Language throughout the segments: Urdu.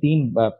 3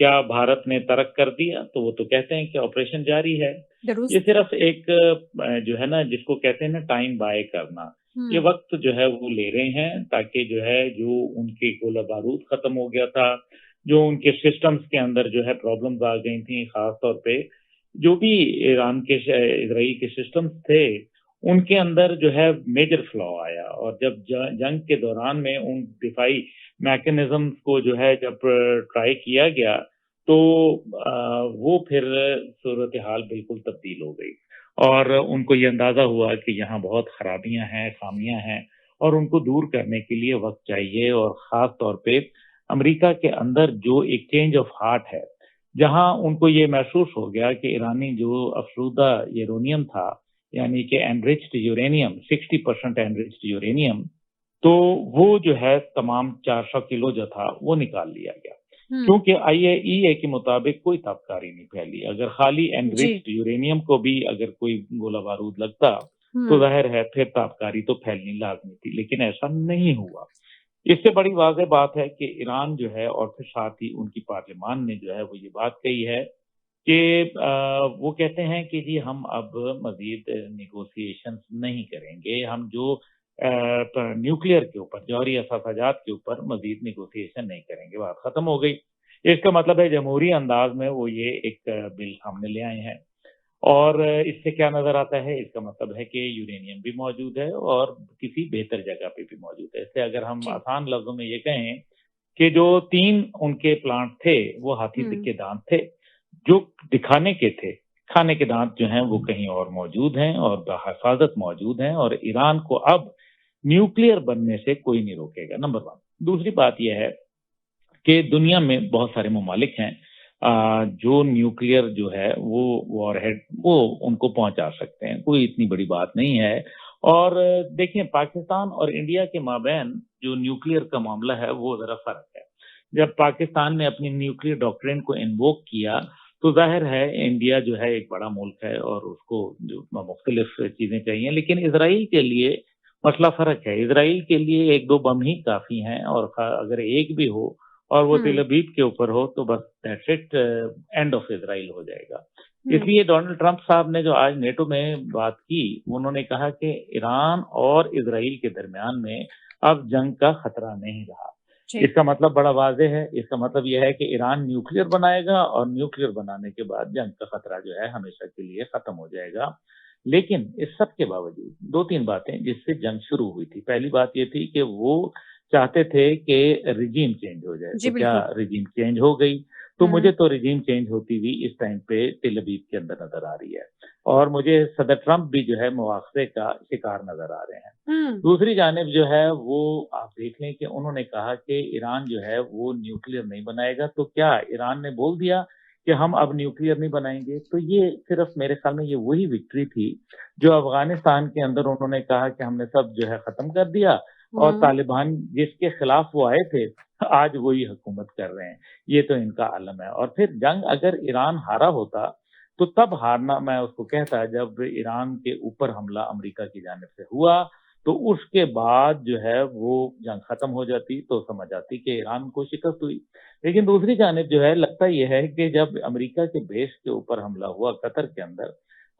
کیا بھارت نے ترک کر دیا؟ تو وہ تو کہتے ہیں کہ آپریشن جاری ہے. یہ درست. صرف ایک جو ہے نا جس کو کہتے ہیں نا ٹائم بائی کرنا، یہ وقت جو ہے وہ لے رہے ہیں تاکہ جو ہے جو ان کے گولہ بارود ختم ہو گیا تھا، جو ان کے سسٹمز کے اندر جو ہے پرابلمز آ گئی تھیں، خاص طور پہ جو بھی ایران کے اسرائیل کے سسٹمز تھے ان کے اندر جو ہے میجر فلا آیا. اور جب جنگ کے دوران میں ان دفاعی میکنزمز کو جو ہے جب ٹرائی کیا گیا تو وہ پھر صورتحال بالکل تبدیل ہو گئی، اور ان کو یہ اندازہ ہوا کہ یہاں بہت خرابیاں ہیں، خامیاں ہیں، اور ان کو دور کرنے کے لیے وقت چاہیے. اور خاص طور پہ امریکہ کے اندر جو ایک چینج آف ہارٹ ہے، جہاں ان کو یہ محسوس ہو گیا کہ ایرانی جو افروزہ یورینیم تھا، یعنی کہ انریچڈ یورینیم 60% انریچڈ یورینیم، تو وہ جو ہے تمام 400 کلو جو تھا وہ نکال لیا گیا، کیونکہ IAEA کے مطابق کوئی تابکاری نہیں پھیلی. اگر خالی جی. انریچڈ یورینیم کو بھی اگر کوئی گولہ بارود لگتا تو ظاہر ہے پھر تابکاری تو پھیلنی لازمی تھی، لیکن ایسا نہیں ہوا. اس سے بڑی واضح بات ہے کہ ایران جو ہے، اور پھر ساتھ ہی ان کی پارلیمان نے جو ہے وہ یہ بات کہی ہے کہ وہ کہتے ہیں کہ جی ہم اب مزید نیگوسیشن نہیں کریں گے، ہم جو نیوکلیئر کے اوپر، جوہری اثاثات کے اوپر مزید نیگوسیشن نہیں کریں گے، بات ختم ہو گئی. اس کا مطلب ہے جمہوری انداز میں وہ یہ ایک بل سامنے لے آئے ہیں، اور اس سے کیا نظر آتا ہے؟ اس کا مطلب ہے کہ یورینیم بھی موجود ہے اور کسی بہتر جگہ پہ بھی موجود ہے. اس سے اگر ہم آسان لفظوں میں یہ کہیں کہ جو 3 ان کے پلانٹ تھے وہ ہاتھی کے دانت تھے، جو دکھانے کے تھے، کھانے کے دانت جو ہیں وہ کہیں اور موجود ہیں اور بحفاظت موجود ہیں، اور ایران کو اب نیوکلیئر بننے سے کوئی نہیں روکے گا، نمبر 1. دوسری بات یہ ہے کہ دنیا میں بہت سارے ممالک ہیں جو نیوکلیئر جو ہے وہ وار ہیڈ وہ ان کو پہنچا سکتے ہیں، کوئی اتنی بڑی بات نہیں ہے. اور دیکھیں پاکستان اور انڈیا کے مابین جو نیوکلیئر کا معاملہ ہے وہ ذرا فرق ہے. جب پاکستان نے اپنی نیوکلیئر ڈاکٹرین کو انووک کیا تو ظاہر ہے انڈیا جو ہے ایک بڑا ملک ہے اور اس کو جو مختلف چیزیں چاہیے، لیکن اسرائیل کے لیے مسئلہ فرق ہے. اسرائیل کے لیے 1-2 بم ہی کافی ہیں، اور اگر ایک بھی ہو اور وہ تل ابیب کے اوپر ہو تو بس that's it, end of Israel ہو جائے گا. اس لیے ڈونلڈ ٹرمپ صاحب نے جو آج نیٹو میں بات کی، انہوں نے کہا کہ ایران اور اسرائیل کے درمیان میں اب جنگ کا خطرہ نہیں رہا. اس کا مطلب بڑا واضح ہے، اس کا مطلب یہ ہے کہ ایران نیوکلیئر بنائے گا، اور نیوکلیئر بنانے کے بعد جنگ کا خطرہ جو ہے ہمیشہ کے لیے ختم ہو جائے گا. لیکن اس سب کے باوجود 2-3 باتیں جس سے جنگ شروع ہوئی تھی. پہلی بات یہ تھی کہ وہ چاہتے تھے کہ رجیم چینج ہو جائے. تو کیا رجیم چینج ہو گئی؟ تو مجھے تو رجیم چینج ہوتی ہوئی اس ٹائم پہ تل ابیب کے اندر نظر آ رہی ہے، اور مجھے صدر ٹرمپ بھی جو ہے مواخذے کا شکار نظر آ رہے ہیں. دوسری جانب جو ہے وہ آپ دیکھ لیں کہ انہوں نے کہا کہ ایران جو ہے وہ نیوکلیئر نہیں بنائے گا. تو کیا ایران نے بول دیا کہ ہم اب نیوکلیئر نہیں بنائیں گے؟ تو یہ صرف میرے خیال میں یہ وہی وکٹری تھی جو افغانستان کے اندر انہوں نے کہا کہ ہم نے سب جو ہے ختم کر دیا، اور طالبان جس کے خلاف وہ آئے تھے آج وہی حکومت کر رہے ہیں. یہ تو ان کا عالم ہے. اور پھر جنگ اگر ایران ہارا ہوتا تو تب ہارنا میں اس کو کہتا جب ایران کے اوپر حملہ امریکہ کی جانب سے ہوا، تو اس کے بعد جو ہے وہ جنگ ختم ہو جاتی تو سمجھ آتی کہ ایران کو شکست ہوئی. لیکن دوسری جانب جو ہے لگتا یہ ہے کہ جب امریکہ کے بیس کے اوپر حملہ ہوا قطر کے اندر،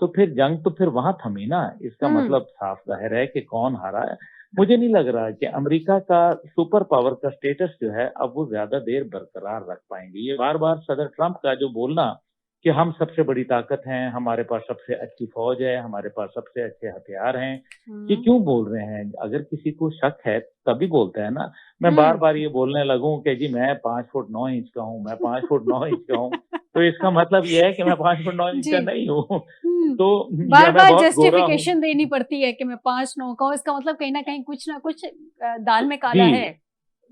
تو پھر جنگ تو پھر وہاں تھمی نا. اس کا مطلب صاف ظاہر ہے کہ کون ہارا ہے. مجھے نہیں لگ رہا کہ امریکہ کا سپر پاور کا سٹیٹس جو ہے اب وہ زیادہ دیر برقرار رکھ پائیں گے. یہ بار بار صدر ٹرمپ کا جو بولنا کہ ہم سب سے بڑی طاقت ہیں، ہمارے پاس سب سے اچھی فوج ہے، ہمارے پاس سب سے اچھے ہتھیار ہیں، یہ کیوں بول رہے ہیں؟ اگر کسی کو شک ہے تبھی بولتا ہے نا. میں بار بار یہ بولنے لگوں کہ جی میں 5 فٹ 9 انچ کا ہوں، میں 5 فٹ 9 انچ کا ہوں، تو اس کا مطلب یہ ہے کہ میں 5 فٹ 9 انچ کا نہیں ہوں. تو بار بار جسٹیفیکیشن دینی پڑتی ہے کہ میں 5'9" کا ہوں. اس کا مطلب کہیں نہ کہیں کچھ نہ کچھ دال میں کالا ہے.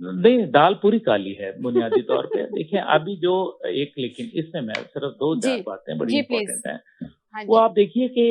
نہیں، دال پوری کالی ہے بنیادی طور پہ. دیکھیں ابھی جو ایک، لیکن اس میں صرف 2-4 باتیں بڑی امپورٹنٹ ہیں. وہ آپ دیکھیے کہ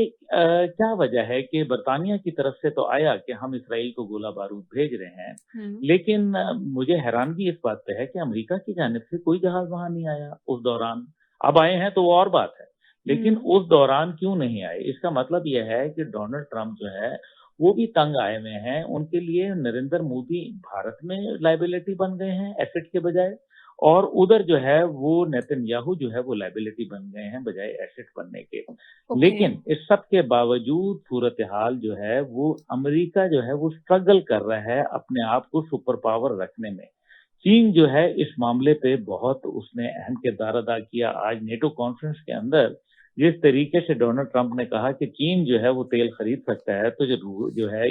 کیا وجہ ہے کہ برطانیہ کی طرف سے تو آیا کہ ہم اسرائیل کو گولہ بارود بھیج رہے ہیں، لیکن مجھے حیرانگی اس بات پہ ہے کہ امریکہ کی جانب سے کوئی جہاز وہاں نہیں آیا اس دوران. اب آئے ہیں تو وہ اور بات ہے، لیکن اس دوران کیوں نہیں آئے؟ اس کا مطلب یہ ہے کہ ڈونلڈ ٹرمپ جو ہے وہ بھی تنگ آئے ہوئے ہیں. ان کے لیے نریندر مودی بھارت میں لائبلٹی بن گئے ہیں ایسٹ کے بجائے، اور ادھر جو ہے وہ نیتن جو ہے وہ لائبلٹی بن گئے ہیں بجائے ایسٹ بننے کے. لیکن اس سب کے باوجود صورتحال جو ہے وہ امریکہ جو ہے وہ اسٹرگل کر رہا ہے اپنے آپ کو سپر پاور رکھنے میں. چین جو ہے اس معاملے پہ بہت اس نے اہم کردار ادا کیا. آج نیٹو کانفرنس کے اندر جس طریقے سے ڈونلڈ ٹرمپ نے کہا کہ چین جو ہے وہ تیل خرید سکتا ہے تو جو ہے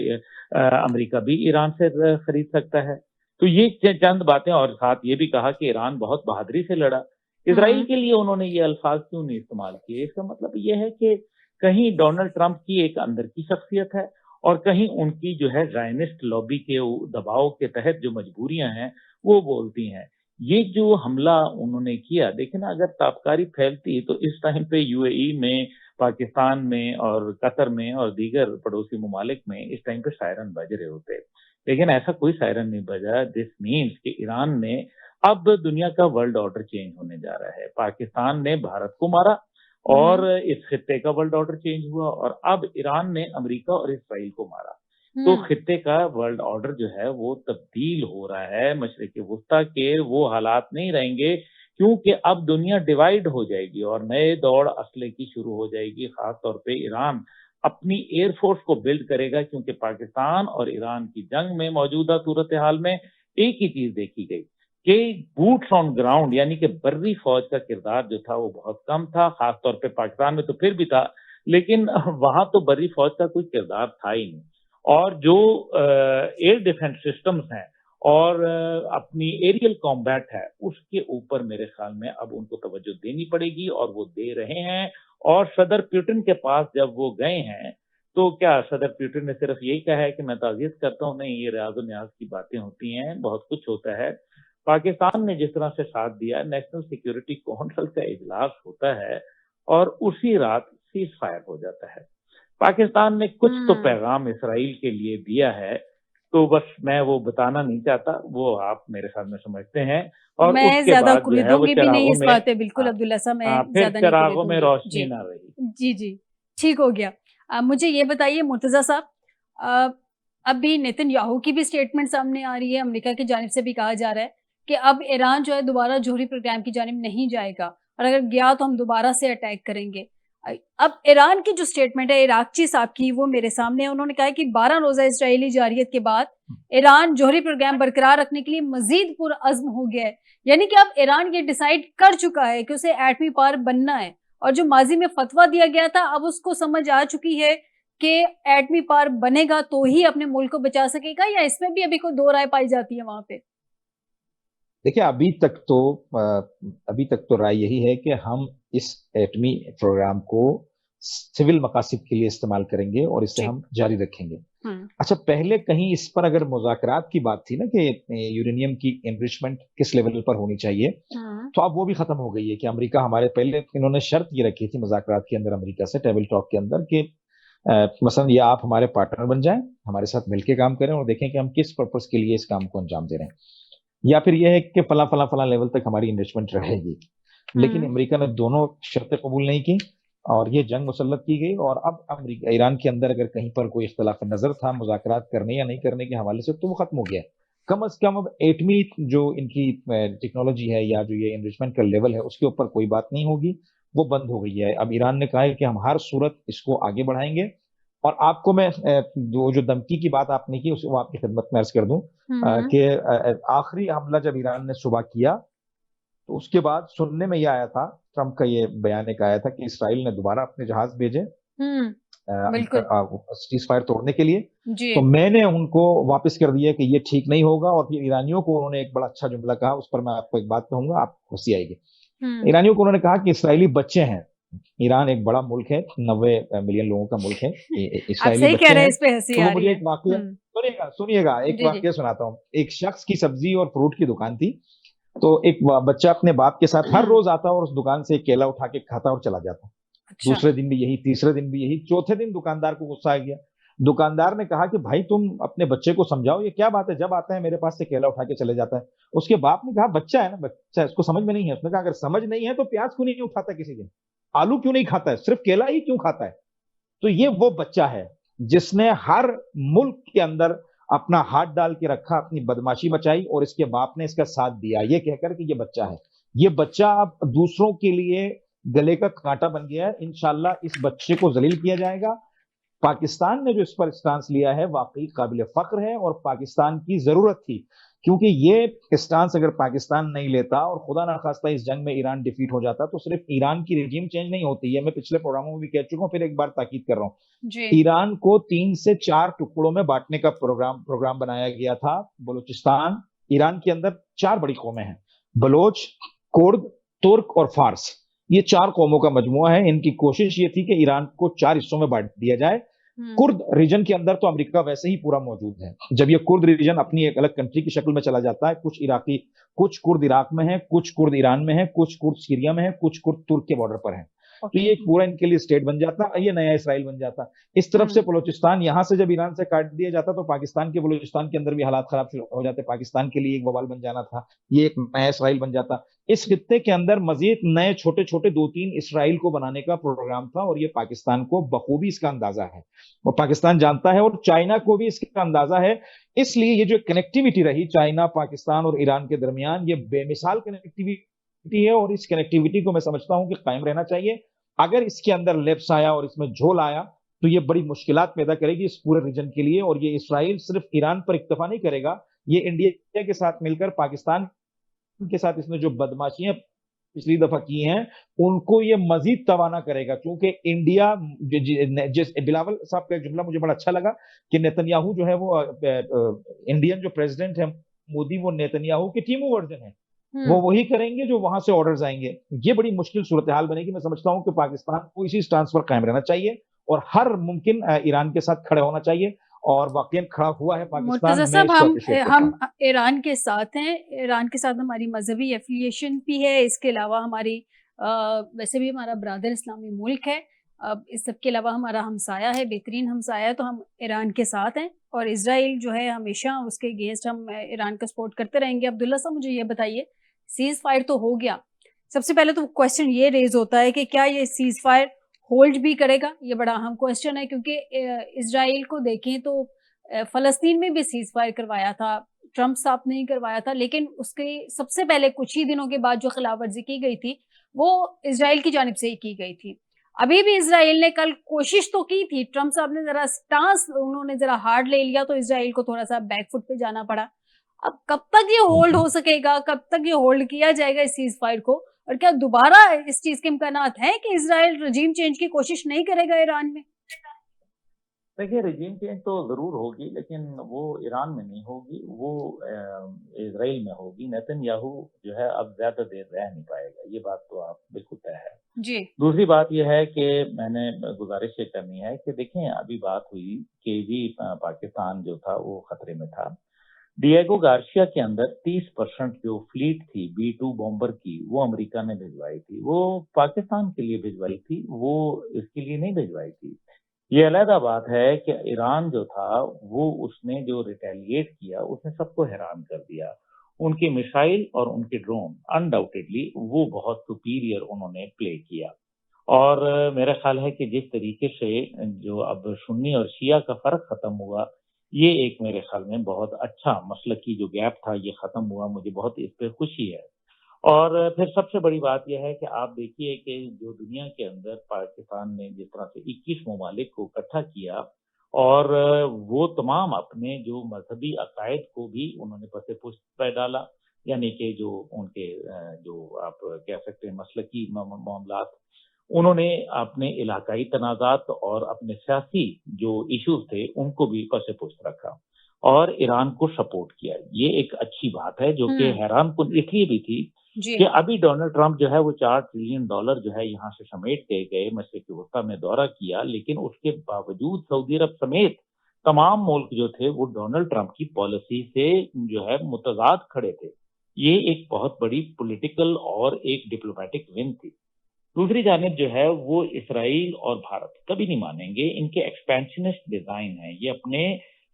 امریکہ بھی ایران سے خرید سکتا ہے. تو یہ چند باتیں، اور ساتھ یہ بھی کہا کہ ایران بہت بہادری سے لڑا. اسرائیل کے لیے انہوں نے یہ الفاظ کیوں نہیں استعمال کیے؟ اس کا مطلب یہ ہے کہ کہیں ڈونلڈ ٹرمپ کی ایک اندر کی شخصیت ہے اور کہیں ان کی جو ہے زائنسٹ لابی کے دباؤ کے تحت جو مجبوریاں ہیں وہ بولتی ہیں. یہ جو حملہ انہوں نے کیا، دیکھیں نا، اگر تابکاری پھیلتی تو اس ٹائم پہ UAE میں، پاکستان میں اور قطر میں اور دیگر پڑوسی ممالک میں اس ٹائم پہ سائرن بج رہے ہوتے. لیکن ایسا کوئی سائرن نہیں بجا. دس مینس کہ ایران نے اب دنیا کا ورلڈ آرڈر چینج ہونے جا رہا ہے. پاکستان نے بھارت کو مارا اور اس خطے کا ورلڈ آرڈر چینج ہوا، اور اب ایران نے امریکہ اور اسرائیل کو مارا. تو خطے کا ورلڈ آرڈر جو ہے وہ تبدیل ہو رہا ہے. مشرق وسطیٰ کے وہ حالات نہیں رہیں گے کیونکہ اب دنیا ڈیوائیڈ ہو جائے گی اور نئے دوڑ اسلحے کی شروع ہو جائے گی. خاص طور پہ ایران اپنی ایئر فورس کو بلڈ کرے گا کیونکہ پاکستان اور ایران کی جنگ میں موجودہ صورتحال میں ایک ہی چیز دیکھی گئی کہ بوٹس آن گراؤنڈ یعنی کہ بری فوج کا کردار جو تھا وہ بہت کم تھا. خاص طور پہ پاکستان میں تو پھر بھی تھا، لیکن وہاں تو بری فوج کا کوئی کردار تھا ہی نہیں. اور جو ایئر ڈیفنس سسٹمز ہیں اور اپنی ایریل کامبیٹ ہے اس کے اوپر میرے خیال میں اب ان کو توجہ دینی پڑے گی اور وہ دے رہے ہیں. اور صدر پیوٹن کے پاس جب وہ گئے ہیں تو کیا صدر پیوٹن نے صرف یہی کہا ہے کہ میں تعزیت کرتا ہوں؟ نہیں، یہ ریاض و نیاز کی باتیں ہوتی ہیں، بہت کچھ ہوتا ہے. پاکستان نے جس طرح سے ساتھ دیا، نیشنل سیکیورٹی کونسل کا اجلاس ہوتا ہے اور اسی رات سیز فائر ہو جاتا ہے. پاکستان نے کچھ تو پیغام اسرائیل کے لیے دیا ہے، تو بس میں وہ بتانا نہیں چاہتا، وہ آپ میرے ساتھ میں سمجھتے ہیں. اور میں اس کے زیادہ بعد جو ہے کلیدوں وہ گی بھی نہیں چراغوں اس میں بات پہ، بالکل عبداللہ صاحب میں پھر زیادہ نہیں چراغوں میں کلیدوں گی. روشنی نہ رہی. جی ٹھیک ہو گیا. مجھے یہ بتائیے مرتضیٰ صاحب، ابھی نیتن یاہو کی بھی اسٹیٹمنٹ سامنے آ رہی ہے، امریکہ کی جانب سے بھی کہا جا رہا ہے کہ اب ایران جو ہے دوبارہ جوہری پروگرام کی جانب نہیں جائے گا اور اگر گیا تو ہم دوبارہ سے اٹیک کریں گے. اب ایران کی جو اسٹیٹمنٹ ہے عراقچی صاحب کی وہ میرے سامنے ہے. انہوں نے کہا کہ 12 روزہ اسرائیلی جارحیت کے بعد ایران جوہری پروگرام برقرار رکھنے کے لیے مزید پرعزم ہو گیا ہے. یعنی کہ اب ایران یہ ڈیسائیڈ کر چکا ہے کہ اسے ایٹمی پاور بننا ہے، اور جو ماضی میں فتویٰ دیا گیا تھا اب اس کو سمجھ آ چکی ہے کہ ایٹمی پاور بنے گا تو ہی اپنے ملک کو بچا سکے گا، یا اس میں بھی ابھی کوئی دو رائے پائی جاتی ہے وہاں پہ؟ دیکھیں، ابھی تک تو رائے یہی ہے کہ ہم اس ایٹمی پروگرام کو سول مقاصد کے لیے استعمال کریں گے اور اسے ہم جاری رکھیں گے. اچھا، پہلے کہیں اس پر اگر مذاکرات کی بات تھی نا کہ یورینیم کی انریچمنٹ کس لیول پر ہونی چاہیے، تو اب وہ بھی ختم ہو گئی ہے کہ امریکہ ہمارے پہلے انہوں نے شرط یہ رکھی تھی مذاکرات کے اندر امریکہ سے ٹیبل ٹاک کے اندر کہ مثلا یا آپ ہمارے پارٹنر بن جائیں، ہمارے ساتھ مل کے کام کریں اور دیکھیں کہ ہم کس پرپس کے لیے اس کام کو انجام دے رہے ہیں، یا پھر یہ ہے کہ فلاں فلاں فلاں لیول تک ہماری انریچمنٹ رہے گی. لیکن امریکہ نے دونوں شرطیں قبول نہیں کی اور یہ جنگ مسلط کی گئی. اور اب ایران کے اندر اگر کہیں پر کوئی اختلاف نظر تھا مذاکرات کرنے یا نہیں کرنے کے حوالے سے تو وہ ختم ہو گیا. کم از کم اب ایٹمی جو ان کی ٹیکنالوجی ہے یا جو یہ انریچمنٹ کا لیول ہے اس کے اوپر کوئی بات نہیں ہوگی، وہ بند ہو گئی ہے. اب ایران نے کہا ہے کہ ہم ہر صورت اس کو آگے بڑھائیں گے. اور آپ کو میں جو دھمکی کی بات آپ نے کی وہ آپ کی خدمت میں عرض کر دوں کہ آخری حملہ جب ایران نے صبح کیا تو اس کے بعد سننے میں یہ آیا تھا، ٹرمپ کا یہ بیان ایک آیا تھا کہ اسرائیل نے دوبارہ اپنے جہاز بھیجے سیز فائر توڑنے کے لیے. تو میں نے ان کو واپس کر دیا کہ یہ ٹھیک نہیں ہوگا. اور پھر ایرانیوں کو انہوں نے ایک بڑا اچھا جملہ کہا، اس پر میں آپ کو ایک بات کہوں گا، آپ کو خوشی آئے گی. ایرانیوں کو انہوں نے کہا کہ اسرائیلی بچے ہیں، ایران ایک بڑا ملک ہے، 90 ملین لوگوں کا ملک ہے، اسرائیلی بچے ہیں. مجھے ایک واقعہ سنیے گا، ایک واقعہ سناتا ہوں. ایک شخص کی سبزی اور فروٹ کی دکان تھی، تو ایک بچہ اپنے باپ کے ساتھ ہر روز آتا اور اس دکان سے ایک کیلا اٹھا کے کھاتا اور چلا جاتا. دوسرے دن بھی یہی، تیسرے دن بھی یہی، چوتھے دن دکاندار کو غصہ آ گیا. دکاندار نے کہا کہ بھائی تم اپنے بچے کو سمجھاؤ، یہ کیا بات ہے، جب آتا ہے میرے پاس سے کیلا اٹھا کے چلے جاتا ہے. اس کے باپ نے کہا بچہ ہے نا، بچہ اس کو سمجھ میں نہیں ہے. اس نے کہا اگر سمجھ نہیں ہے تو پیاز کیوں نہیں اٹھاتا، کسی دن آلو کیوں نہیں کھاتا ہے، صرف کیلا ہی کیوں کھاتا ہے. تو یہ وہ بچہ ہے جس نے ہر ملک کے اندر اپنا ہاتھ ڈال کے رکھا, اپنی بدماشی مچائی, اور اس کے باپ نے اس کا ساتھ دیا یہ کہہ کر کہ یہ بچہ ہے. یہ بچہ اب دوسروں کے لیے گلے کا کانٹا بن گیا ہے. انشاءاللہ اس بچے کو ذلیل کیا جائے گا. پاکستان نے جو اس پر اسٹانس لیا ہے واقعی قابل فخر ہے, اور پاکستان کی ضرورت تھی, کیونکہ یہ اسٹانس اگر پاکستان نہیں لیتا اور خدا نخواستہ اس جنگ میں ایران ڈیفیٹ ہو جاتا تو صرف ایران کی ریجیم چینج نہیں ہوتی. یہ میں پچھلے پروگراموں میں بھی کہہ چکا ہوں, پھر ایک بار تاکید کر رہا ہوں. جی ایران کو 3 سے 4 ٹکڑوں میں بانٹنے کا پروگرام بنایا گیا تھا. بلوچستان, ایران کے اندر 4 بڑی قومیں ہیں, بلوچ, کرد, ترک اور فارس. یہ 4 قوموں کا مجموعہ ہے. ان کی کوشش یہ تھی کہ ایران کو 4 حصوں میں بانٹ دیا جائے. کرد ریجن کے اندر تو امریکہ ویسے ہی پورا موجود ہے. جب یہ کرد ریجن اپنی ایک الگ کنٹری کی شکل میں چلا جاتا ہے, کچھ کرد عراق میں ہیں, کچھ کرد ایران میں ہیں, کچھ کرد سیریا میں ہیں, کچھ کرد ترک کے بارڈر پر ہیں, تو یہ ایک پورا ان کے لیے اسٹیٹ بن جاتا, یہ نیا اسرائیل بن جاتا. اس طرف سے بلوچستان, یہاں سے جب ایران سے کاٹ دیا جاتا تو پاکستان کے بلوچستان کے اندر بھی حالات خراب ہو جاتے. پاکستان کے لیے ایک بوال بن جانا تھا, یہ ایک نیا اسرائیل بن جاتا. اس خطے کے اندر مزید نئے چھوٹے چھوٹے 2-3 اسرائیل کو بنانے کا پروگرام تھا, اور یہ پاکستان کو بخوبی اس کا اندازہ ہے, اور پاکستان جانتا ہے, اور چائنا کو بھی اس کا اندازہ ہے. اس لیے یہ جو کنیکٹیویٹی رہی چائنا, پاکستان اور ایران کے درمیان, یہ بے مثال کنیکٹیویٹی ہے, اور اس کنیکٹیویٹی کو میں سمجھتا ہوں کہ قائم رہنا چاہیے. اگر اس کے اندر لیپس آیا اور اس میں جھول آیا تو یہ بڑی مشکلات پیدا کرے گی اس پورے ریجن کے لیے. اور یہ اسرائیل صرف ایران پر اکتفا نہیں کرے گا, یہ انڈیا کے ساتھ مل کر پاکستان کے ساتھ اس نے جو بدماشیاں پچھلی دفعہ کی ہیں ان کو یہ مزید توانا کرے گا. کیونکہ انڈیا, بلاول صاحب کا ایک جملہ مجھے بڑا اچھا لگا کہ نیتنیاہو جو ہے وہ انڈین جو پریزیڈنٹ ہے مودی, وہ نیتنیاہو کی ٹیمو ورژن ہے, وہ وہی کریں گے جو وہاں سے آرڈرز آئیں گے. یہ بڑی مشکل صورتحال بنے گی. میں سمجھتا ہوں کہ پاکستان کو اسی سٹانس پر قائم رہنا چاہیے اور ہر ممکن ایران کے ساتھ کھڑے ہونا چاہیے, اور واقعی کھڑا ہوا ہے پاکستان. مرتضی صاحب, ہم ایران کے ساتھ ہیں, ایران کے ساتھ ہماری مذہبی ایفیلیشن بھی ہے, اس کے علاوہ ہماری ویسے بھی ہمارا برادر اسلامی ملک ہے, اس سب کے علاوہ ہمارا ہمسایہ ہے, بہترین ہمسایہ, تو ہم ایران کے ساتھ ہیں, اور اسرائیل جو ہے ہمیشہ اس کے اگینسٹ ہم ایران کا سپورٹ کرتے رہیں گے. عبداللہ صاحب مجھے یہ بتائیے, سیز فائر تو ہو گیا, سب سے پہلے تو کوشچن یہ ریز ہوتا ہے کہ کیا یہ سیز فائر ہولڈ بھی کرے گا؟ یہ بڑا اہم کوشچن ہے, کیونکہ اسرائیل کو دیکھیں تو فلسطین میں بھی سیز فائر کروایا تھا, ٹرمپ صاحب نے ہی کروایا تھا, لیکن اس کے سب سے پہلے کچھ ہی دنوں کے بعد جو خلاف ورزی کی گئی تھی وہ اسرائیل کی جانب سے ہی کی گئی تھی. ابھی بھی اسرائیل نے کل کوشش تو کی تھی, ٹرمپ صاحب نے ذرا سٹانس انہوں نے ذرا ہارڈ لے لیا تو اسرائیل کو تھوڑا سا بیک فٹ پہ جانا پڑا. اب کب تک یہ ہولڈ ہو سکے گا, کب تک یہ ہولڈ کیا جائے گا اس سیز فائر کو, اور کیا دوبارہ اس چیز کے امکانات ہیں کہ اسرائیل رجیم چینج کی کوشش نہیں کرے گا ایران میں؟ دیکھیے, رجیم چینج تو ضرور ہوگی, لیکن وہ ایران میں نہیں ہوگی, وہ اسرائیل میں ہوگی. نیتنیاہو جو ہے اب زیادہ دیر رہ نہیں پائے گا, یہ بات تو آپ بالکل طے ہے. جی. دوسری بات یہ ہے کہ میں نے گزارش یہ کرنی ہے کہ دیکھیں, ابھی بات ہوئی کہ جی پاکستان جو تھا وہ خطرے میں تھا. ڈیگو گارشیا کے اندر 30% جو فلیٹ تھی B-2 بومبر کی, وہ امریکہ نے بھجوائی تھی, وہ پاکستان کے لیے بھجوائی تھی, وہ اس کے لیے نہیں بھجوائی تھی. یہ علیحدہ بات ہے کہ ایران جو تھا وہ اس نے جو ریٹیلیٹ کیا اس نے سب کو حیران کر دیا. ان کی میسائل اور ان کے ڈرون انڈاؤٹیڈلی وہ بہت سپیریئر انہوں نے پلے کیا. اور میرا خیال ہے کہ جس طریقے سے جو اب سنی اور شیعہ کا فرق ختم ہوا, یہ ایک میرے خیال میں بہت اچھا مسلکی جو گیپ تھا یہ ختم ہوا. مجھے بہت اس پہ خوشی ہے. اور پھر سب سے بڑی بات یہ ہے کہ آپ دیکھیے کہ جو دنیا کے اندر پاکستان نے جس طرح سے 21 ممالک کو اکٹھا کیا, اور وہ تمام اپنے جو مذہبی عقائد کو بھی انہوں نے پس پشت پہ ڈالا, یعنی کہ جو ان کے جو آپ کہہ سکتے ہیں مسلکی معاملات, انہوں نے اپنے علاقائی تنازعات اور اپنے سیاسی جو ایشوز تھے ان کو بھی پس پشت رکھا اور ایران کو سپورٹ کیا. یہ ایک اچھی بات ہے جو کہ حیران کن اس لیے بھی تھی کہ ابھی ڈونلڈ ٹرمپ جو ہے وہ $4 ٹریلین جو ہے یہاں سے سمیٹ کے گئے, مشرق وسطیٰ میں دورہ کیا, لیکن اس کے باوجود سعودی عرب سمیت تمام ملک جو تھے وہ ڈونلڈ ٹرمپ کی پالیسی سے جو ہے متضاد کھڑے تھے. یہ ایک بہت بڑی پولیٹیکل اور ایک ڈپلومیٹک ون تھی. دوسری جانب جو ہے وہ اسرائیل اور بھارت کبھی نہیں مانیں گے, ان کے ایکسپینشنسٹ ڈیزائن ہیں, یہ اپنے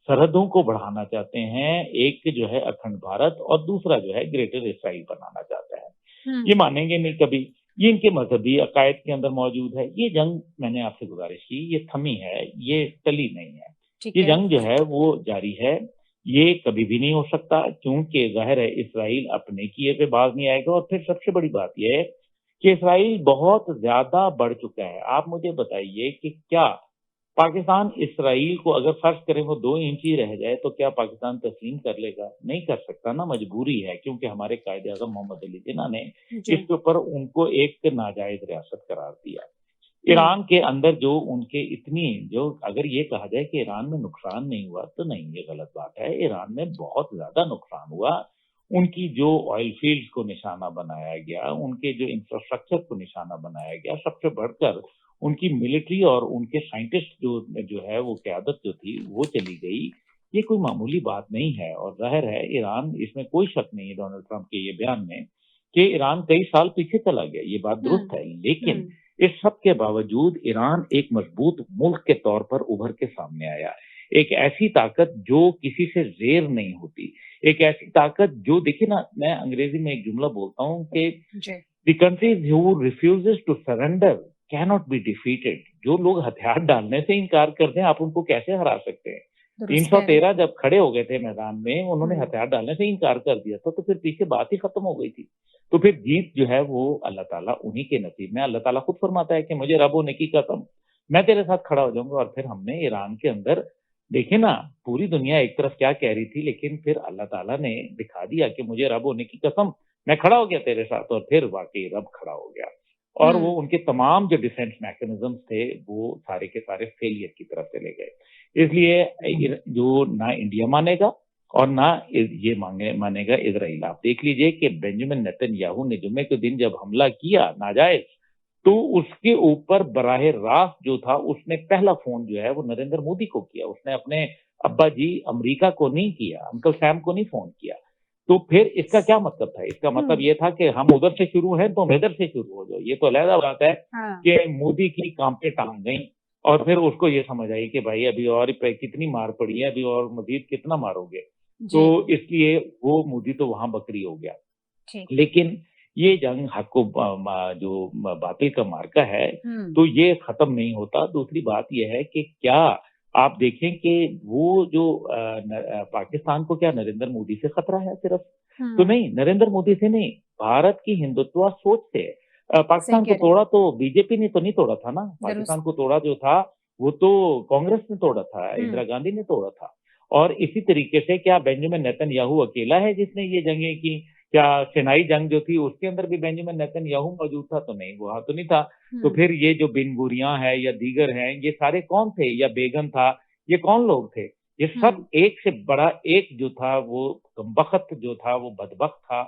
سرحدوں کو بڑھانا چاہتے ہیں, ایک جو ہے اکھنڈ بھارت اور دوسرا جو ہے گریٹر اسرائیل بنانا چاہتا ہے. یہ مانیں گے نہیں کبھی, یہ ان کے مذہبی عقائد کے اندر موجود ہے. یہ جنگ میں نے آپ سے گزارش کی, یہ تھمی ہے, یہ ٹلی نہیں ہے. یہ جنگ جو ہے وہ جاری ہے. یہ کبھی بھی نہیں ہو سکتا، کیونکہ ظاہر ہے اسرائیل اپنے کیے پہ باز نہیں آئے گا۔ اور پھر سب سے بڑی بات یہ ہے کہ اسرائیل بہت زیادہ بڑھ چکا ہے۔ آپ مجھے بتائیے کہ کیا پاکستان اسرائیل کو اگر فرض کریں وہ 2 انچ ہی رہ جائے تو کیا پاکستان تسلیم کر لے گا؟ نہیں کر سکتا نا، مجبوری ہے، کیونکہ ہمارے قائد اعظم محمد علی جناح نے جی اس کے اوپر ان کو ایک ناجائز ریاست قرار دیا۔ ہوں ایران کے اندر جو ان کے اتنی جو اگر یہ کہا جائے کہ ایران میں نقصان نہیں ہوا تو نہیں، یہ غلط بات ہے۔ ایران میں بہت زیادہ نقصان ہوا۔ ان کی جو آئل فیلڈز کو نشانہ بنایا گیا، ان کے جو انفراسٹرکچر کو نشانہ بنایا گیا، سب سے بڑھ کر ان کی ملٹری اور ان کے سائنٹسٹ جو ہے وہ قیادت جو تھی وہ چلی گئی۔ یہ کوئی معمولی بات نہیں ہے، اور ظاہر ہے ایران، اس میں کوئی شک نہیں ہے ڈونلڈ ٹرمپ کے یہ بیان میں کہ ایران کئی سال پیچھے چلا گیا، یہ بات درست ہے، لیکن ہوں اس سب کے باوجود ایران ایک مضبوط ملک کے طور پر ابھر کے سامنے آیا، ایک ایسی طاقت جو کسی سے زیر نہیں ہوتی، ایک ایسی طاقت جو دیکھیں نا، میں انگریزی میں ایک جملہ بولتا ہوں کہ جی the countries who refuses to surrender cannot be defeated۔ جو لوگ ہتھیار ڈالنے سے انکار کرتے ہیں آپ ان کو کیسے ہرا سکتے ہیں؟ درست ہے 313 جب کھڑے ہو گئے تھے میدان میں، انہوں نے ہوں ہتھیار ڈالنے سے انکار کر دیا تھا، تو پھر پیچھے بات ہی ختم ہو گئی تھی۔ تو پھر جیت جو ہے وہ اللہ تعالیٰ انہی کے نصیب میں، اللہ تعالیٰ خود فرماتا ہے کہ مجھے رب و نکی قسم، میں تیرے ساتھ کھڑا ہو جاؤں گا۔ اور پھر ہم نے ایران کے اندر دیکھیں نا، پوری دنیا ایک طرف کیا کہہ رہی تھی، لیکن پھر اللہ تعالیٰ نے دکھا دیا کہ مجھے رب و نکی قسم، میں کھڑا ہو گیا تیرے ساتھ، اور پھر واقعی رب کھڑا ہو گیا۔ اور ہوں وہ ان کے تمام جو ڈیفینس میکنزم تھے وہ سارے کے سارے فیلئر کی طرف چلے گئے۔ اس لیے جو نہ انڈیا مانے گا اور نہ یہ مانے گا اسرائیل۔ آپ دیکھ لیجئے کہ بنجامن نیتن یاہو نے جمعے کے دن جب حملہ کیا ناجائز، تو اس کے اوپر براہ راست جو تھا، اس نے پہلا فون جو ہے وہ نریندر مودی کو کیا، اس نے اپنے ابا جی امریکہ کو نہیں کیا، انکل سیم کو نہیں فون کیا۔ تو پھر اس کا کیا مطلب تھا؟ اس کا مطلب یہ تھا کہ ہم ادھر سے شروع ہیں تو ادھر سے شروع ہو جاؤ۔ یہ تو علیحدہ بات ہے ہاں کہ مودی کی کانپیں ٹانگ گئیں، اور پھر اس کو یہ سمجھ آئی کہ بھائی ابھی اور کتنی مار پڑی ہے، ابھی اور مزید کتنا مارو گے، تو جی اس لیے وہ مودی تو وہاں بکری ہو گیا۔ ٹھیک لیکن یہ جنگ حق و جو باطل کا مارکا ہے، ہوں تو یہ ختم نہیں ہوتا۔ دوسری بات یہ ہے کہ کیا آپ دیکھیں کہ وہ جو پاکستان کو کیا نریندر مودی سے خطرہ ہے صرف؟ تو ہوں نہیں، نریندر مودی سے نہیں، بھارت کی ہندوتوا سوچ سے۔ صحیح پاکستان کہہ کو رہے ہیں توڑا تو بی جے پی نے تو نہیں توڑا تھا نا، درست پاکستان کو توڑا جو تھا وہ تو کانگریس نے توڑا تھا، اندرا گاندھی نے توڑا تھا۔ اور اسی طریقے سے کیا بنجامن نیتن یاہو اکیلا ہے جس نے یہ جنگیں کی؟ کیا سینائی جنگ جو تھی اس کے اندر بھی بنجامن نیتن یاہو موجود تھا؟ تو نہیں، وہاں تو نہیں تھا۔ تو ہوں پھر یہ جو بن گوریاں ہے یا دیگر ہیں، یہ سارے کون تھے؟ یا بیگن تھا، یہ کون لوگ تھے؟ یہ سب ہوں ایک سے بڑا ایک جو تھا وہ کمبخت جو تھا، وہ بدبخت تھا،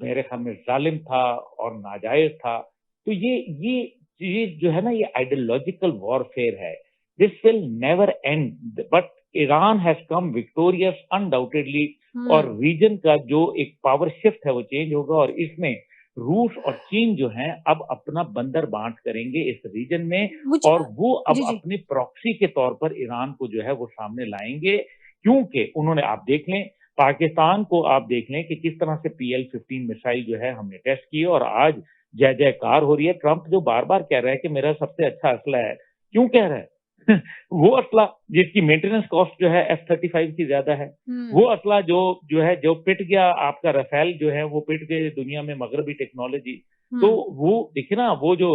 میرے خیال میں ظالم تھا اور ناجائز تھا۔ تو یہ جو ہے نا، یہ آئیڈیالوجیکل وارفیئر ہے۔ This will never end, but Iran has come victorious undoubtedly, اور ہوں ریجن کا جو ایک پاور شفٹ ہے وہ چینج ہوگا، اور اس میں روس اور چین جو ہیں اب اپنا بندر بانٹ کریں گے اس ریجن میں، مجھے اور وہ اب جی جی اپنے پراکسی کے طور پر ایران کو جو ہے وہ سامنے لائیں گے، کیونکہ انہوں نے، آپ دیکھ لیں پاکستان کو، آپ دیکھ لیں کہ کس طرح سے PL-15 میسائل جو ہے ہم نے ٹیسٹ کیے، اور آج جے جے کار ہو رہی ہے۔ ٹرمپ جو بار بار کہہ رہا ہے کہ میرا سب سے اچھا اسلحہ ہے، کیوں کہہ رہا ہے؟ وہ اسلحہ جس کی مینٹیننس کاسٹ جو ہے F-35 کی زیادہ ہے، وہ ہوں اسلحہ جو پٹ گیا، آپ کا رفیل جو ہے وہ پٹ گئے دنیا میں مغربی ٹیکنالوجی، تو ہوں وہ دیکھیں نا، وہ جو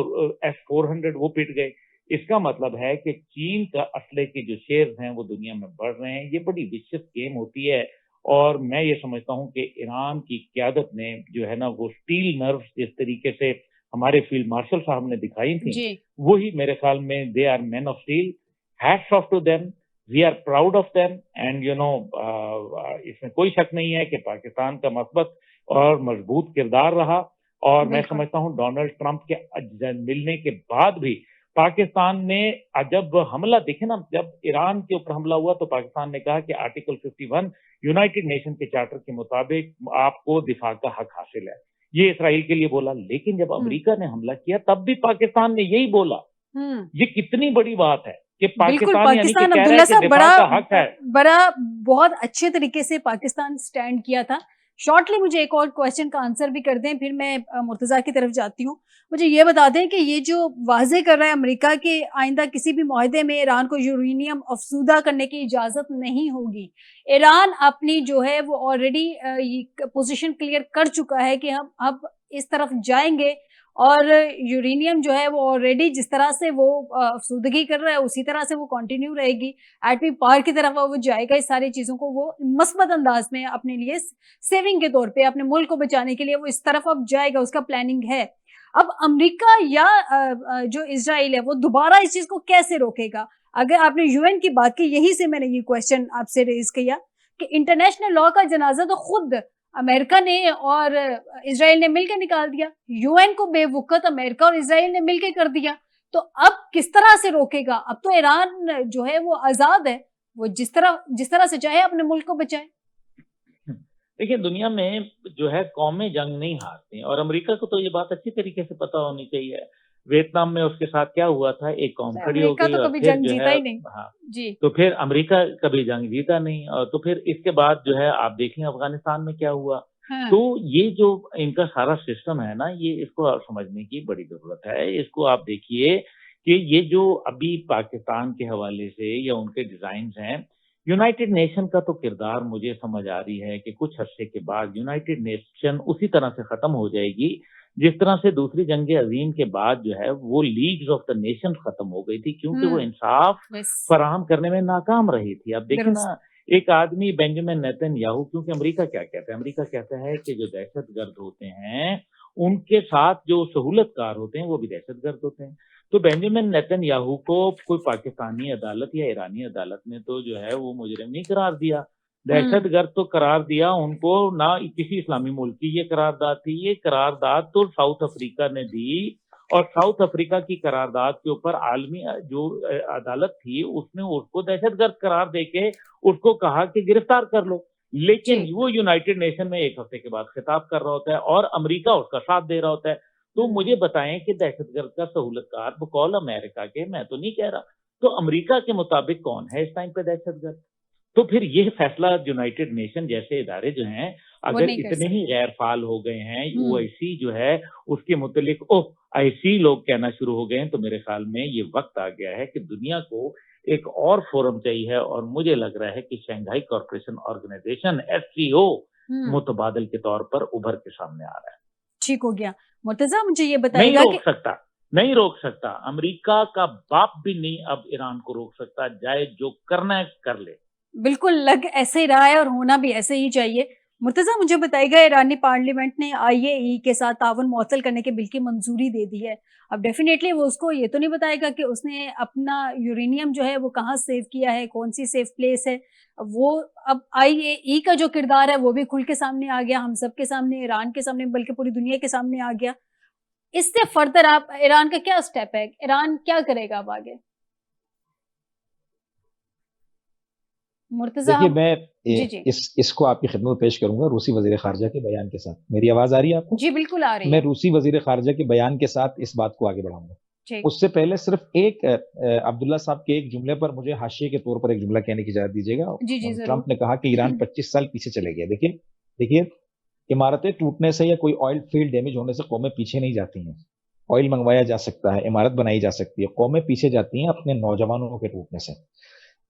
S-400 وہ پٹ گئے۔ اس کا مطلب ہے کہ چین کا اسلحے کے جو شیئرز ہیں وہ دنیا میں بڑھ رہے ہیں۔ یہ بڑی وشس گیم ہوتی ہے، اور میں یہ سمجھتا ہوں کہ ایران کی قیادت نے جو ہے نا وہ اسٹیل نروز جس طریقے سے ہمارے فیلڈ مارشل صاحب نے دکھائی تھیں، جی وہی میرے خیال میں they are men of steel. Hats off to them, we are proud of them, and اس میں کوئی شک نہیں ہے کہ پاکستان کا مثبت اور مضبوط کردار رہا، اور میں بالکل سمجھتا ہوں ڈونلڈ ٹرمپ کے ملنے کے بعد بھی پاکستان نے جب حملہ، دیکھیں نا، جب ایران کے اوپر حملہ ہوا تو پاکستان نے کہا کہ آرٹیکل 51 یونائٹڈ نیشن کے چارٹر کے مطابق آپ کو دفاع کا حق حاصل ہے، یہ اسرائیل کے لیے بولا۔ لیکن جب ہوں امریکہ نے حملہ کیا تب بھی پاکستان نے یہی بولا۔ ہوں یہ کتنی بڑی بات ہے کہ بالکل پاکستان یعنی کہ پاکستان کہہ رہا عبداللہ ہے کہ صاحب دفاع کا حق ہے۔ بڑا بہت اچھے طریقے سے پاکستان سٹینڈ کیا تھا، شارٹلی مجھے ایک اور کویشچن کا آنسر بھی کر دیں، پھر میں مرتضیٰ کی طرف جاتی ہوں. مجھے یہ بتا دیں کہ یہ جو واضح کر رہا ہے امریکہ کہ آئندہ کسی بھی معاہدے میں ایران کو یورینیم افزودہ کرنے کی اجازت نہیں ہوگی. ایران اپنی جو ہے وہ آلریڈی پوزیشن کلیئر کر چکا ہے کہ ہم اب اس طرف جائیں گے، اور یورینیم جو ہے وہ آلریڈی جس طرح سے وہ افسودگی کر رہا ہے اسی طرح سے وہ کنٹینیو رہے گی. ایٹمی پاور کی طرف وہ جائے گا. اس ساری چیزوں کو وہ مثبت انداز میں اپنے لیے سیونگ کے طور پہ اپنے ملک کو بچانے کے لیے وہ اس طرف اب جائے گا، اس کا پلاننگ ہے. اب امریکہ یا جو اسرائیل ہے وہ دوبارہ اس چیز کو کیسے روکے گا؟ اگر آپ نے یو این کی بات کی، یہی سے میں نے یہ کویشچن آپ سے ریز کیا کہ انٹرنیشنل لا کا جنازہ تو خود امریکہ نے اور اسرائیل نے مل کے نکال دیا. یو این کو بے وقت امریکہ اور اسرائیل نے مل کے کر دیا. تو اب کس طرح سے روکے گا؟ اب تو ایران جو ہے وہ آزاد ہے، وہ جس طرح سے چاہے اپنے ملک کو بچائے. دیکھیں، دنیا میں جو ہے قومیں جنگ نہیں ہارتی، اور امریکہ کو تو یہ بات اچھی طریقے سے پتا ہونی چاہیے. ویتنام میں اس کے ساتھ کیا ہوا تھا، ایک قوم کھڑی ہو امریکہ گئی تو اور کبھی پھر جنگ جو جیتا ہے ہی نہیں. جی. تو پھر امریکہ کبھی جنگ جیتا نہیں، اور تو پھر اس کے بعد جو ہے آپ دیکھیں افغانستان میں کیا ہوا. تو یہ جو ان کا سارا سسٹم ہے نا، یہ اس کو سمجھنے کی بڑی ضرورت ہے. اس کو آپ دیکھیے کہ یہ جو ابھی پاکستان کے حوالے سے یا ان کے ڈیزائنز ہیں، یونائٹڈ نیشن کا تو کردار مجھے سمجھ آ رہی ہے کہ کچھ عرصے کے بعد یونائٹڈ نیشن اسی طرح سے ختم ہو جائے گی جس طرح سے دوسری جنگ عظیم کے بعد جو ہے وہ لیگز آف دا نیشن ختم ہو گئی تھی، کیونکہ وہ انصاف فراہم کرنے میں ناکام رہی تھی. اب دیکھیں نا، ایک آدمی بینجامن نیتن یاہو، کیونکہ امریکہ کیا کہتا ہے، امریکہ کہتا ہے کہ جو دہشت گرد ہوتے ہیں ان کے ساتھ جو سہولت کار ہوتے ہیں وہ بھی دہشت گرد ہوتے ہیں. تو بینجامن نیتن یاہو کو کوئی پاکستانی عدالت یا ایرانی عدالت نے تو جو ہے وہ مجرم نہیں قرار دیا، دہشت گرد تو قرار دیا ان کو. نہ کسی اسلامی ملک کی یہ قرارداد تھی، یہ قرارداد تو ساؤتھ افریقہ نے دی، اور ساؤتھ افریقہ کی قرارداد کے اوپر عالمی جو عدالت تھی اس نے اس کو دہشت گرد قرار دے کے اس کو کہا کہ گرفتار کر لو. لیکن وہ یونائٹڈ نیشن میں ایک ہفتے کے بعد خطاب کر رہا ہوتا ہے اور امریکہ اس کا ساتھ دے رہا ہوتا ہے. تو مجھے بتائیں کہ دہشت گرد کا سہولت کار بقول امریکہ کے، میں تو نہیں کہہ رہا، تو امریکہ کے مطابق کون ہے اس ٹائم پہ دہشت گرد؟ تو پھر یہ فیصلہ یونائٹڈ نیشن جیسے ادارے جو ہیں اگر اتنے ہی غیر فعال ہو گئے ہیں، او آئی سی جو ہے اس کے متعلق آئی سی لوگ کہنا شروع ہو گئے ہیں، تو میرے خیال میں یہ وقت آ گیا ہے کہ دنیا کو ایک اور فورم چاہیے. اور مجھے لگ رہا ہے کہ شنگھائی کوآپریشن آرگنائزیشن SCO متبادل کے طور پر ابھر کے سامنے آ رہا ہے. ٹھیک ہو گیا. مرتضیٰ مجھے یہ بتائیے گا کہ نہیں روک سکتا امریکہ کا باپ بھی نہیں اب ایران کو روک سکتا، جائے جو کرنا ہے کر لے. بالکل لگ ایسے ہی رہا ہے اور ہونا بھی ایسے ہی چاہیے. مرتضیٰ مجھے بتائیے گا، ایرانی پارلیمنٹ نے IAEA کے ساتھ تعاون معطل کرنے کے بل کی منظوری دے دی ہے. اب ڈیفینیٹلی وہ اس کو یہ تو نہیں بتائے گا کہ اس نے اپنا یورینیم جو ہے وہ کہاں سیو کیا ہے، کون سی سیف پلیس ہے. وہ اب IAEA کا جو کردار ہے وہ بھی کھل کے سامنے آ گیا، ہم سب کے سامنے، ایران کے سامنے، بلکہ پوری دنیا کے سامنے آ گیا. اس سے فردر آپ ایران کا کیا سٹیپ ہے، ایران کیا کرے گا اب آگے؟ دیکھیے میں اس کو آپ کی خدمت پیش کروں گا روسی وزیر خارجہ کے بیان کے ساتھ. میری آواز آ رہی ہے آپ کو؟ جی بالکل آ رہی ہے. میں روسی وزیر خارجہ کے بیان کے ساتھ اس بات کو آگے بڑھاؤں گا. اس سے پہلے صرف ایک عبداللہ صاحب کے ایک جملے پر مجھے حاشیے کے طور پر ایک جملہ کہنے کی اجازت دیجیے گا. ٹرمپ نے کہا کہ ایران 25 سال پیچھے چلے گیا. دیکھیے عمارتیں ٹوٹنے سے یا کوئی آئل فیلڈ ڈیمیج ہونے سے قومیں پیچھے نہیں جاتی ہیں. آئل منگوایا جا سکتا ہے، عمارت بنائی جا سکتی ہے، قومیں پیچھے جاتی ہیں اپنے نوجوانوں کے ٹوٹنے سے.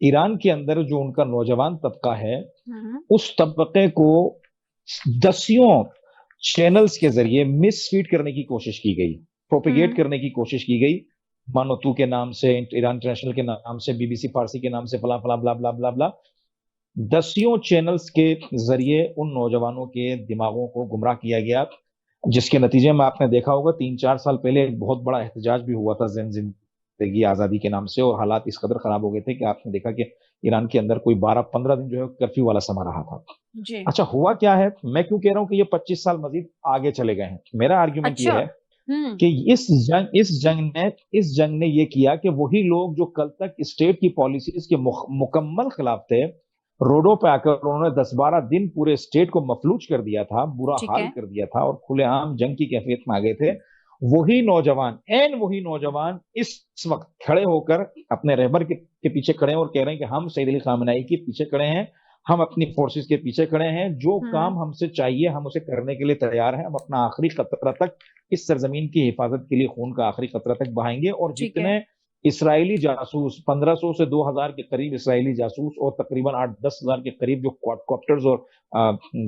ایران کے اندر جو ان کا نوجوان طبقہ ہے اس طبقے کو دسیوں چینلز کے ذریعے مس فیڈ کرنے کی کوشش کی گئی، پروپیگیٹ کرنے کی کوشش کی گئی. مانو تو کے نام سے، ایران انٹرنیشنل کے نام سے، BBC فارسی کے نام سے، فلاں فلاں بلا بلا بلا بلا. دسیوں چینلز کے ذریعے ان نوجوانوں کے دماغوں کو گمراہ کیا گیا، جس کے نتیجے میں آپ نے دیکھا ہوگا 3-4 سال پہلے ایک بہت بڑا احتجاج بھی ہوا تھا زندگی آزادی کے نام سے، اور حالات اس قدر خراب ہو گئے تھے کہ آپ نے دیکھا کہ ایران کے اندر کوئی 12-15 دن جو ہے کرفیو والا سما رہا تھا. اچھا ہوا کیا ہے، میں کیوں کہہ رہا ہوں کہ یہ 25 سال مزید آگے چلے گئے ہیں. میرا آرگیومنٹ یہ ہے کہ اس جنگ نے یہ کیا کہ وہی لوگ جو کل تک اسٹیٹ کی پالیسیز کے مکمل خلاف تھے، روڈوں پہ آ کر انہوں نے 10-12 دن پورے اسٹیٹ کو مفلوج کر دیا تھا، برا حال کر دیا تھا، اور کھلے عام جنگ کی کیفیت میں آ گئے تھے. وہی نوجوان اس وقت کھڑے ہو کر اپنے رہبر کے پیچھے کھڑے ہیں اور کہہ رہے ہیں کہ ہم سید علی خامنہئی کے پیچھے کھڑے ہیں، ہم اپنی فورسز کے پیچھے کھڑے ہیں, جو کام ہم سے چاہیے ہم اسے کرنے کے لیے تیار ہیں, ہم اپنا آخری قطرہ تک اس سرزمین کی حفاظت کے لیے خون کا آخری قطرہ تک بہائیں گے. اور جتنے اسرائیلی جاسوس 1500 سے 2000 کے قریب اسرائیلی جاسوس اور تقریباً 8-10 ہزار کے قریب جو کوڈ اور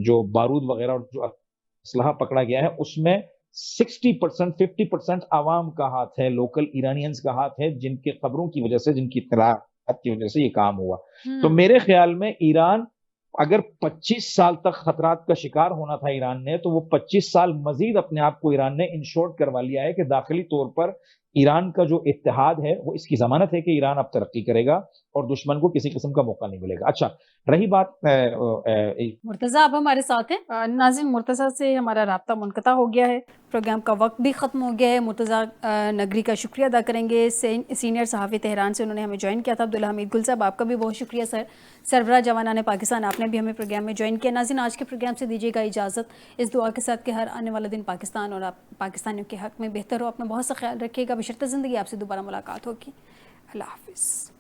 جو بارود وغیرہ اور جو اسلحہ پکڑا گیا ہے, اس میں 60% 50% عوام کا ہاتھ ہے, لوکل ایرانینز کا ہاتھ ہے, جن کے خبروں کی وجہ سے, جن کی اطلاعات کی وجہ سے یہ کام ہوا. تو میرے خیال میں ایران اگر 25 سال تک خطرات کا شکار ہونا تھا ایران نے, تو وہ 25 سال مزید اپنے آپ کو ایران نے انشورڈ کروا لیا ہے کہ داخلی طور پر ایران کا جو اتحاد ہے وہ اس کی ضمانت ہے کہ ایران اب ترقی کرے گا اور دشمن کو کسی قسم کا موقع نہیں ملے گا. اچھا, رہی بات مرتضیٰ, آپ ہمارے ساتھ ہیں. ناظرین, مرتضیٰ سے ہمارا رابطہ منقطع ہو گیا ہے, پروگرام کا وقت بھی ختم ہو گیا ہے. مرتضیٰ نگری کا شکریہ ادا کریں گے, سینئر صحافی تہران سے, انہوں نے ہمیں جوائن کیا تھا. عبداللہ حمید گل صاحب, آپ کا بھی بہت شکریہ سر. سربراہ جوانان پاکستان, آپ نے بھی ہمیں پروگرام میں جوائن کیا. ناظرین, آج کے پروگرام سے دیجیے گا اجازت, اس دعا کے ساتھ کہ ہر آنے والا دن پاکستان اور آپ پاکستانیوں کے حق میں بہتر ہو. اپنا بہت سا خیال رکھیے گا. بشرط زندگی آپ سے دوبارہ ملاقات ہوگی. اللہ حافظ.